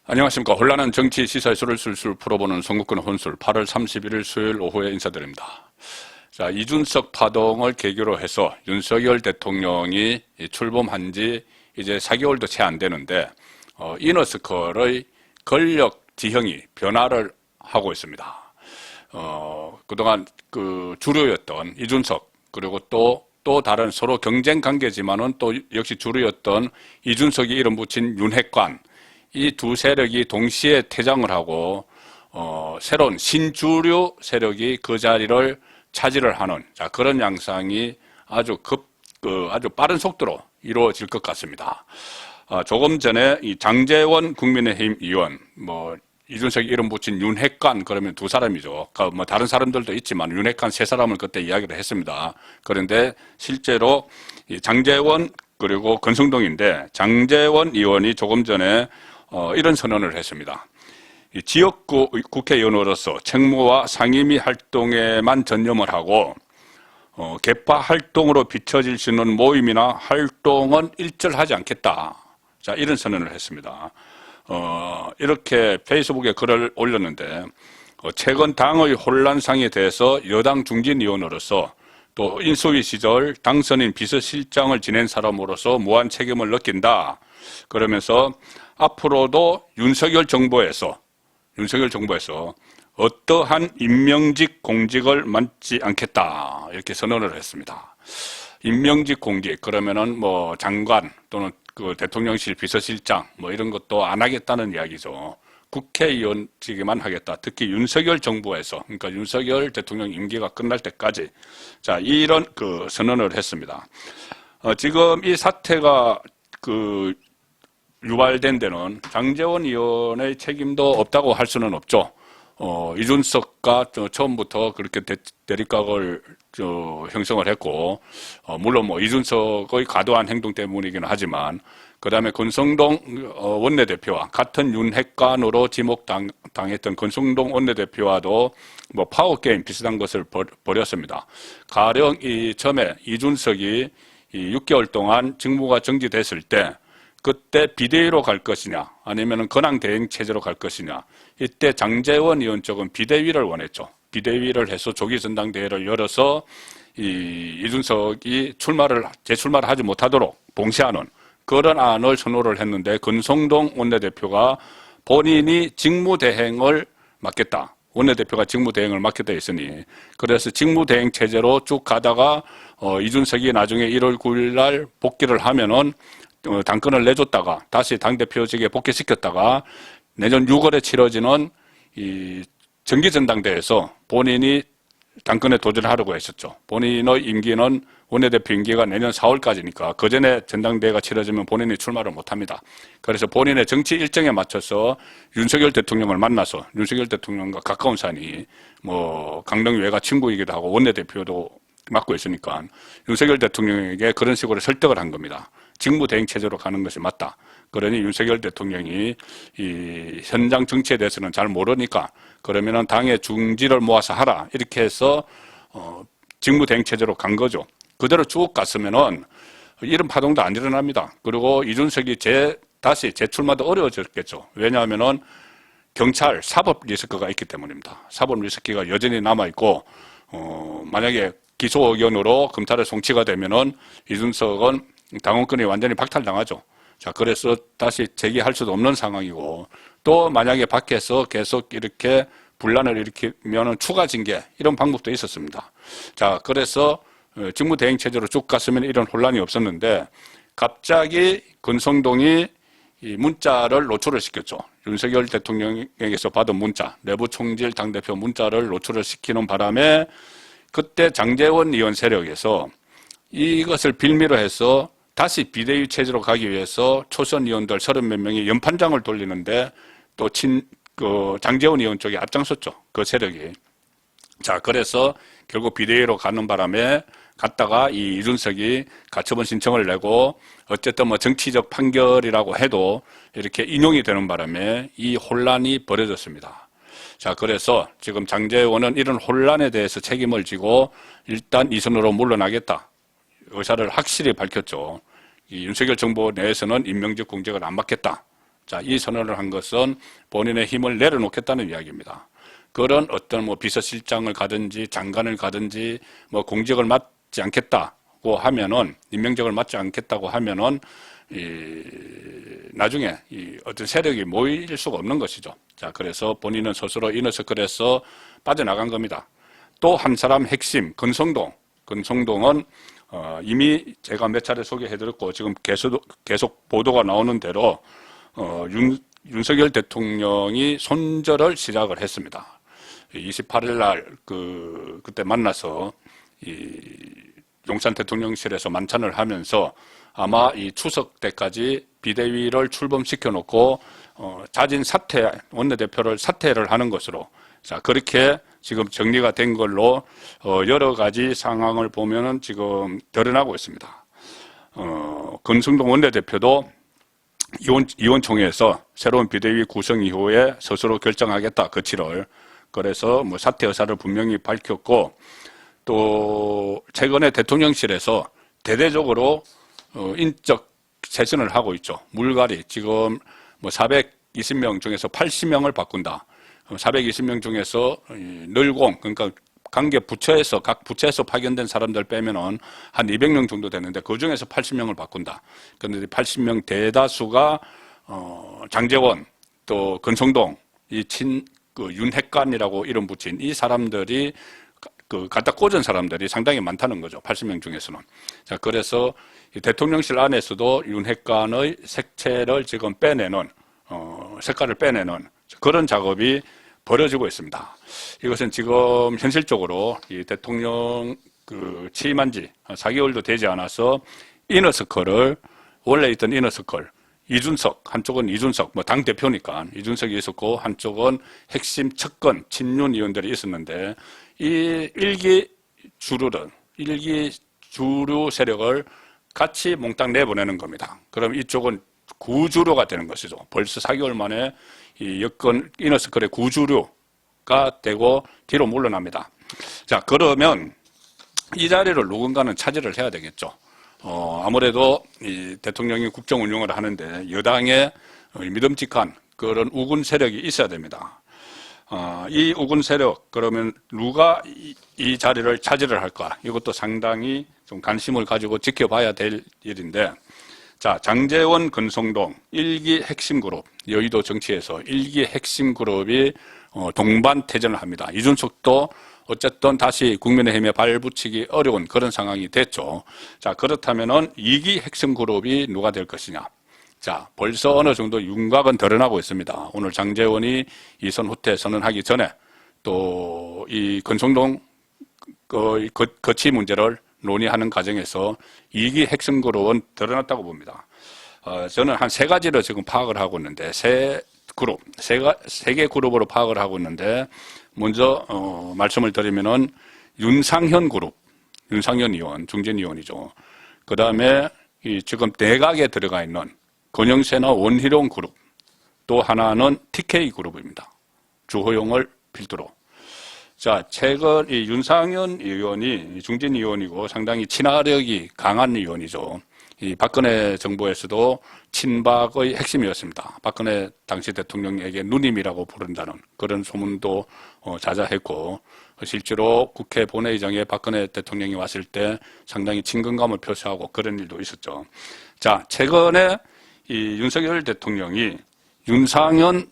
안녕하십니까. 혼란한 정치 시사이슈를 술술 풀어보는 송국근 혼술 8월 31일 수요일 오후에 인사드립니다. 자, 이준석 파동을 계기로 해서 윤석열 대통령이 출범한 지 이제 4개월도 채 안 되는데 이너서클의 권력 지형이 변화를 하고 있습니다. 그동안 그 주류였던 이준석, 그리고 또 다른 서로 경쟁 관계지만은 또 역시 주류였던 이준석이 이름 붙인 윤핵관, 이 두 세력이 동시에 퇴장을 하고 새로운 신주류 세력이 그 자리를 차지를 하는, 자, 그런 양상이 아주 빠른 속도로 이루어질 것 같습니다. 조금 전에 이 장제원 국민의힘 의원, 이준석이 이름 붙인 윤핵관, 그러면 두 사람이죠. 다른 사람들도 있지만 윤핵관 세 사람을 그때 이야기를 했습니다. 그런데 실제로 이 장제원 그리고 권성동인데, 장제원 의원이 조금 전에 이런 선언을 했습니다. 이 지역구 국회의원으로서 책무와 상임위 활동에만 전념을 하고 개파 활동으로 비춰질 수 있는 모임이나 활동은 일절하지 않겠다. 자, 이런 선언을 했습니다. 이렇게 페이스북에 글을 올렸는데, 최근 당의 혼란상에 대해서 여당 중진 의원으로서 또 인수위 시절 당선인 비서실장을 지낸 사람으로서 무한 책임을 느낀다. 그러면서 앞으로도 윤석열 정부에서 어떠한 임명직 공직을 맡지 않겠다, 이렇게 선언을 했습니다. 임명직 공직, 그러면은 장관 또는 그 대통령실 비서실장 이런 것도 안 하겠다는 이야기죠. 국회의원직에만 하겠다. 특히 윤석열 정부에서, 그러니까 윤석열 대통령 임기가 끝날 때까지, 자, 이런 그 선언을 했습니다. 지금 이 사태가 유발된 데는 장제원 의원의 책임도 없다고 할 수는 없죠. 이준석과 처음부터 그렇게 대립각을 형성을 했고, 물론 이준석의 과도한 행동 때문이기는 하지만, 그 다음에 권성동 원내대표와 같은 윤핵관으로 지목당했던 권성동 원내대표와도 파워게임 비슷한 것을 벌였습니다. 가령 처음에 이준석이 6개월 동안 직무가 정지됐을 때, 그때 비대위로 갈 것이냐, 아니면 권한대행 체제로 갈 것이냐, 이때 장제원 의원 쪽은 비대위를 원했죠. 비대위를 해서 조기 전당대회를 열어서 이준석이 재출마를 하지 못하도록 봉쇄하는 그런 안을 선호를 했는데, 권성동 원내대표가 본인이 직무대행을 맡겠다. 원내대표가 직무대행을 맡겠다 했으니, 그래서 직무대행 체제로 쭉 가다가 이준석이 나중에 1월 9일 날 복귀를 하면은 당권을 내줬다가 다시 당대표직에 복귀시켰다가 내년 6월에 치러지는 이 정기전당대회에서 본인이 당권에 도전을 하려고 했었죠. 본인의 임기는, 원내대표 임기가 내년 4월까지니까 그 전에 전당대회가 치러지면 본인이 출마를 못합니다. 그래서 본인의 정치 일정에 맞춰서 윤석열 대통령을 만나서, 윤석열 대통령과 가까운 사이니 강릉 외가 친구이기도 하고 원내대표도 맡고 있으니까 윤석열 대통령에게 그런 식으로 설득을 한 겁니다. 직무대행 체제로 가는 것이 맞다. 그러니 윤석열 대통령이 이 현장 정치에 대해서는 잘 모르니까 그러면은 당의 중지를 모아서 하라, 이렇게 해서 직무대행 체제로 간 거죠. 그대로 쭉 갔으면은 이런 파동도 안 일어납니다. 그리고 이준석이 다시 재출마도 어려워졌겠죠. 왜냐하면은 경찰 사법 리스크가 있기 때문입니다. 사법 리스크가 여전히 남아있고, 만약에 기소 의견으로 검찰에 송치가 되면은 이준석은 당원권이 완전히 박탈당하죠. 자, 그래서 다시 재기할 수도 없는 상황이고, 또 만약에 밖에서 계속 이렇게 분란을 일으키면은 추가 징계, 이런 방법도 있었습니다. 자, 그래서 직무대행 체제로 쭉 갔으면 이런 혼란이 없었는데, 갑자기 권성동이 이 문자를 노출을 시켰죠. 윤석열 대통령에게서 받은 문자, 내부 총질 당대표 문자를 노출을 시키는 바람에 그때 장제원 의원 세력에서 이것을 빌미로 해서 다시 비대위 체제로 가기 위해서 초선 의원들 30몇 명이 연판장을 돌리는데 또 장제원 의원 쪽이 앞장섰죠. 그 세력이. 자, 그래서 결국 비대위로 가는 바람에 갔다가 이 이준석이 가처분 신청을 내고, 어쨌든 정치적 판결이라고 해도 이렇게 인용이 되는 바람에 이 혼란이 벌어졌습니다. 자, 그래서 지금 장제원은 이런 혼란에 대해서 책임을 지고 일단 이선으로 물러나겠다, 의사를 확실히 밝혔죠. 이 윤석열 정부 내에서는 임명직 공직을 안 맡겠다. 자, 이 선언을 한 것은 본인의 힘을 내려놓겠다는 이야기입니다. 그런 어떤 뭐 비서실장을 가든지 장관을 가든지 뭐 공직을 맡지 않겠다고 하면은, 임명직을 맡지 않겠다고 하면은 나중에 어떤 세력이 모일 수가 없는 것이죠. 자, 그래서 본인은 스스로 이너서클에서 빠져나간 겁니다. 또 한 사람 핵심, 권성동은 이미 제가 몇 차례 소개해드렸고 지금 계속 보도가 나오는 대로 윤석열 대통령이 손절을 시작을 했습니다. 28일 날 그때 만나서 용산 대통령실에서 만찬을 하면서 아마 이 추석 때까지 비대위를 출범시켜 놓고 자진 사퇴, 원내대표를 사퇴를 하는 것으로, 자, 그렇게 지금 정리가 된 걸로 여러 가지 상황을 보면은 지금 드러나고 있습니다. 권성동 원내대표도 의원총회에서 새로운 비대위 구성 이후에 스스로 결정하겠다, 거취를. 그래서 뭐 사퇴 의사를 분명히 밝혔고, 또 최근에 대통령실에서 대대적으로 인적 재선을 하고 있죠. 물갈이, 지금 뭐 420명 중에서 80명을 바꾼다. 420명 중에서 늘공, 그러니까 각 부처에서 파견된 사람들 빼면은 한 200명 정도 되는데 그 중에서 80명을 바꾼다. 그런데 80명 대다수가 장제원, 또 권성동, 윤핵관이라고 이름 붙인 이 사람들이 갖다 꽂은 사람들이 상당히 많다는 거죠. 80명 중에서는. 자, 그래서 대통령실 안에서도 윤핵관의 색채를 지금 빼내는, 색깔을 빼내는 그런 작업이 벌어지고 있습니다. 이것은 지금 현실적으로 이 대통령 취임한 지 4개월도 되지 않아서 원래 있던 이너서클, 이준석, 한쪽은 이준석, 뭐 당대표니까 이준석이 있었고, 한쪽은 핵심 측근, 친윤 의원들이 있었는데, 이 일기 주류 세력을 같이 몽땅 내보내는 겁니다. 그럼 이쪽은 구주류가 되는 것이죠. 벌써 4개월 만에 이 여권 이너서클의 구주류가 되고 뒤로 물러납니다. 자, 그러면 이 자리를 누군가는 차지를 해야 되겠죠. 아무래도 이 대통령이 국정 운영을 하는데 여당의 믿음직한 그런 우군 세력이 있어야 됩니다. 이 우군 세력, 그러면 누가 이 자리를 차지를 할까? 이것도 상당히 좀 관심을 가지고 지켜봐야 될 일인데, 자, 장제원, 권성동, 1기 핵심 그룹, 여의도 정치에서 1기 핵심 그룹이 동반퇴전을 합니다. 이준석도 어쨌든 다시 국민의힘에 발붙이기 어려운 그런 상황이 됐죠. 자, 그렇다면은 2기 핵심 그룹이 누가 될 것이냐. 자, 벌써 어느 정도 윤곽은 드러나고 있습니다. 오늘 장제원이 이선 후퇴 선언하기 전에 또 이 권성동 거치 문제를 논의하는 과정에서 2기 핵심 그룹은 드러났다고 봅니다. 저는 한 세 가지를 지금 파악을 하고 있는데, 세 개 그룹으로 파악을 하고 있는데, 먼저 말씀을 드리면은 윤상현 그룹, 윤상현 의원, 중진 의원이죠. 그 다음에 지금 내각에 들어가 있는 권영세나 원희룡 그룹, 또 하나는 TK 그룹입니다. 주호영을 필두로. 자, 최근 이 윤상현 의원이 중진 의원이고 상당히 친화력이 강한 의원이죠. 이 박근혜 정부에서도 친박의 핵심이었습니다. 박근혜 당시 대통령에게 누님이라고 부른다는 그런 소문도 자자했고, 실제로 국회 본회의장에 박근혜 대통령이 왔을 때 상당히 친근감을 표시하고 그런 일도 있었죠. 자, 최근에 이 윤석열 대통령이 윤상현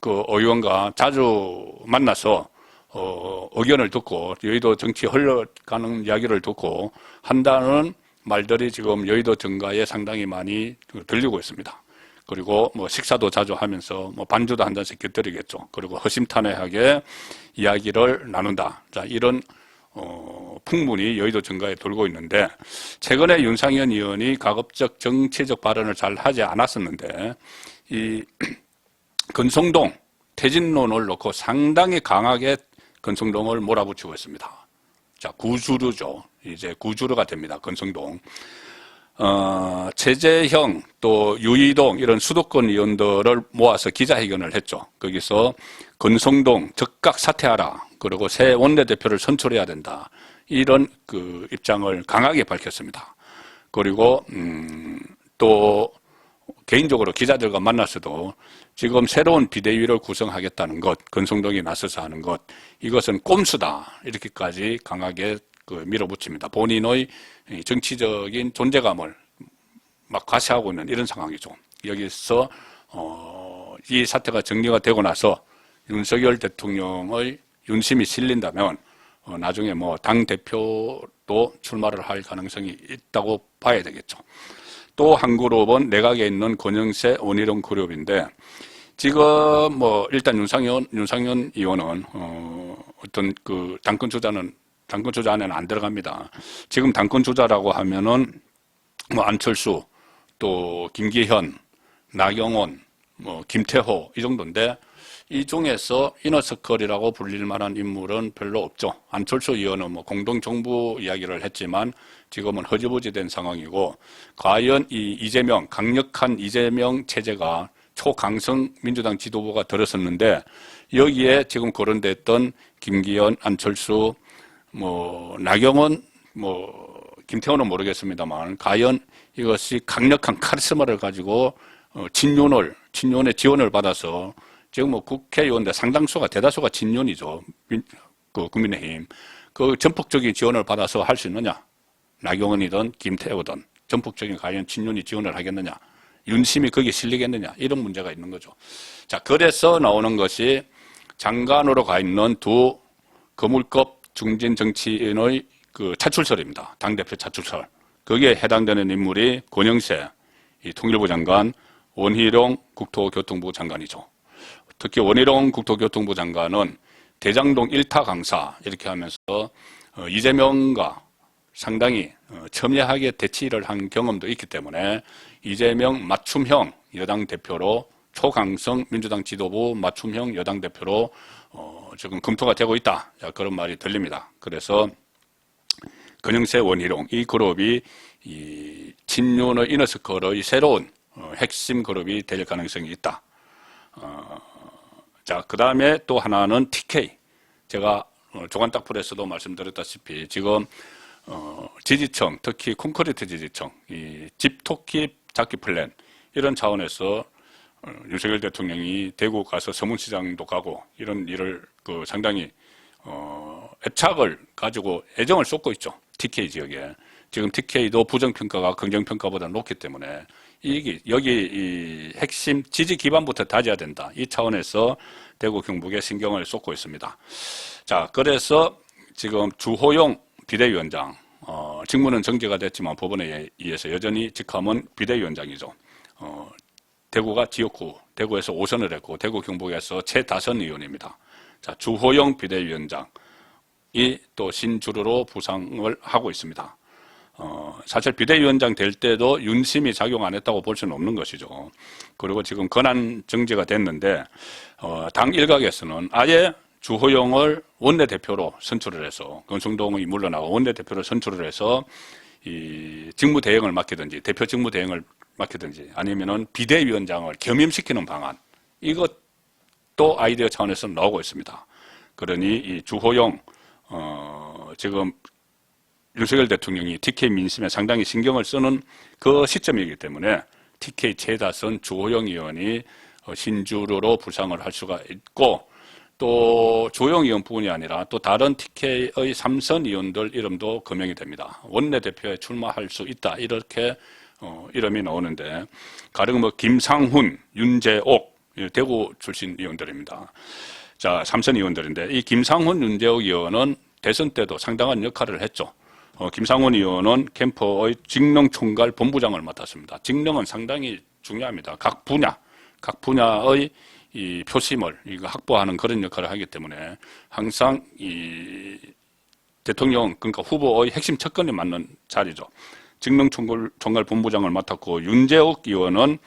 의원과 자주 만나서 의견을 듣고 여의도 정치 흘러가는 이야기를 듣고 한다는 말들이 지금 여의도 정가에 상당히 많이 들리고 있습니다. 그리고 뭐 식사도 자주 하면서 뭐 반주도 한 잔씩 곁들이겠죠. 그리고 허심탄회하게 이야기를 나눈다. 자, 이런 풍문이 여의도 정가에 돌고 있는데, 최근에 윤상현 의원이 가급적 정치적 발언을 잘 하지 않았었는데, 이 권성동 퇴진론을 놓고 상당히 강하게 권성동을 몰아붙이고 있습니다. 자, 구주류죠. 이제 구주류가 됩니다. 권성동. 최재형 또 유이동 이런 수도권 의원들을 모아서 기자회견을 했죠. 거기서 권성동 즉각 사퇴하라. 그리고 새 원내대표를 선출해야 된다. 이런 입장을 강하게 밝혔습니다. 그리고 또 개인적으로 기자들과 만났어도 지금 새로운 비대위를 구성하겠다는 것, 권성동이 나서서 하는 것, 이것은 꼼수다. 이렇게까지 강하게 밀어붙입니다. 본인의 정치적인 존재감을 막 과시하고 있는 이런 상황이죠. 여기서 이 사태가 정리가 되고 나서 윤석열 대통령의 윤심이 실린다면 나중에 뭐 당 대표도 출마를 할 가능성이 있다고 봐야 되겠죠. 또 한 그룹은 내각에 있는 권영세, 원희룡 그룹인데 지금 뭐 일단 윤상현 의원은 어떤 그 당권 주자 안에는 안 들어갑니다. 지금 당권 주자라고 하면은 뭐 안철수, 또 김기현, 나경원, 뭐 김태호 이 정도인데 이 중에서 이너서클이라고 불릴 만한 인물은 별로 없죠. 안철수 의원은 뭐 공동정부 이야기를 했지만 지금은 허지부지 된 상황이고, 과연 이 이재명, 강력한 이재명 체제가 초강성 민주당 지도부가 들어섰는데 여기에 지금 거론됐던 김기현, 안철수, 뭐 나경원, 뭐 김태호는 모르겠습니다만 과연 이것이 강력한 카리스마를 가지고 친윤의 지원을 받아서 지금 뭐 국회의원들 상당수가 대다수가 친윤이죠. 국민의힘. 그 전폭적인 지원을 받아서 할 수 있느냐? 나경원이든 김태호든 전폭적인 과연 친윤이 지원을 하겠느냐? 윤심이 거기에 실리겠느냐? 이런 문제가 있는 거죠. 자, 그래서 나오는 것이 장관으로 가 있는 두 거물급 중진 정치인의 그 차출설입니다. 당대표 차출설. 거기에 해당되는 인물이 권영세 이 통일부 장관, 원희룡 국토교통부 장관이죠. 특히 원희룡 국토교통부 장관은 대장동 1타 강사 이렇게 하면서 이재명과 상당히 첨예하게 대치를 한 경험도 있기 때문에 이재명 맞춤형 여당 대표로 초강성 민주당 지도부 맞춤형 여당 대표로 지금 검토가 되고 있다. 그런 말이 들립니다. 그래서 권영세, 원희룡 이 그룹이 이 친윤의 이너서클의 새로운 핵심 그룹이 될 가능성이 있다. 자, 그 다음에 또 하나는 TK. 제가 조간딱풀에서도 말씀드렸다시피 지금 지지층, 특히 콘크리트 지지층, 이 집토끼 잡기 플랜 이런 차원에서 윤석열 대통령이 대구 가서 서문시장도 가고 이런 일을 상당히 애착을 가지고 애정을 쏟고 있죠. TK 지역에. 지금 TK도 부정평가가 긍정평가보다 높기 때문에 여기 이 핵심 지지 기반부터 다져야 된다. 이 차원에서 대구 경북에 신경을 쏟고 있습니다. 자, 그래서 지금 주호영 비대위원장, 직무는 정지가 됐지만 법원에 의해서 여전히 직함은 비대위원장이죠. 대구가 지역구, 대구에서 5선을 했고 대구 경북에서 최다선 의원입니다. 자, 주호영 비대위원장이 또 신주루로 부상을 하고 있습니다. 사실 비대위원장 될 때도 윤심이 작용 안 했다고 볼 수는 없는 것이죠. 그리고 지금 권한 정지가 됐는데 당 일각에서는 아예 주호영을 원내대표로 선출을 해서 권성동이 물러나고 원내대표로 선출을 해서 이 직무대행을 맡기든지 대표 직무대행을 맡기든지 아니면은 비대위원장을 겸임시키는 방안, 이것도 아이디어 차원에서 나오고 있습니다. 그러니 이 주호영 지금 윤석열 대통령이 TK 민심에 상당히 신경을 쓰는 그 시점이기 때문에 TK 최다선 주호영 의원이 신주루로 부상을 할 수가 있고, 또 주호영 의원뿐이 아니라 또 다른 TK의 3선 의원들 이름도 거명이 됩니다. 원내대표에 출마할 수 있다. 이렇게 이름이 나오는데 가령 뭐 김상훈, 윤재옥 대구 출신 의원들입니다. 자, 3선 의원들인데 이 김상훈, 윤재옥 의원은 대선 때도 상당한 역할을 했죠. 김상훈 의원은 캠퍼의 직능총괄 본부장을 맡았습니다. 직능은 상당히 중요합니다. 각 분야의 이 표심을 확보하는 그런 역할을 하기 때문에 항상 이 대통령, 그러니까 후보의 핵심 척근에 맞는 자리죠. 직능총괄 본부장을 맡았고, 윤재옥 의원은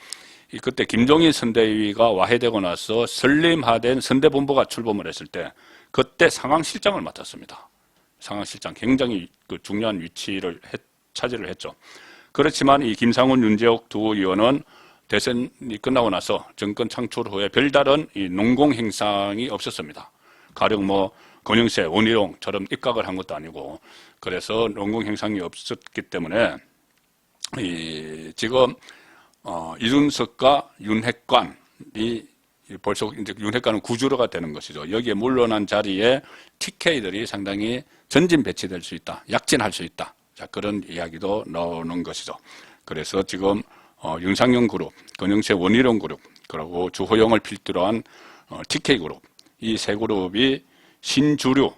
그때 김종인 선대위가 와해되고 나서 설림화된 선대본부가 출범을 했을 때 그때 상황실장을 맡았습니다. 상황실장 굉장히 중요한 위치를 차지를 했죠. 그렇지만 이 김상훈, 윤재옥 두 의원은 대선이 끝나고 나서 정권 창출 후에 별다른 이 농공 행상이 없었습니다. 가령 뭐 권영세, 원희룡처럼 입각을 한 것도 아니고, 그래서 농공 행상이 없었기 때문에 지금 이준석과 윤핵관이 벌써 이제 윤핵관은 구주로가 되는 것이죠. 여기에 물러난 자리에 TK들이 상당히 전진 배치될 수 있다. 약진할 수 있다. 자, 그런 이야기도 나오는 것이죠. 그래서 지금 윤상용 그룹, 건영세 원희룡 그룹, 그리고 주호영을 필두로 한 TK 그룹, 이 세 그룹이 신주류로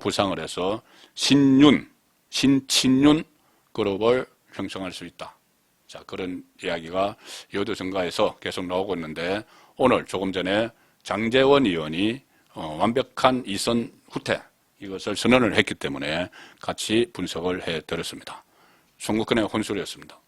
부상을 해서 신윤, 신친윤 그룹을 형성할 수 있다. 자, 그런 이야기가 여도 정가에서 계속 나오고 있는데, 오늘 조금 전에 장제원 의원이 완벽한 이선 후퇴, 이것을 선언을 했기 때문에 같이 분석을 해드렸습니다. 송국근의 혼술이었습니다.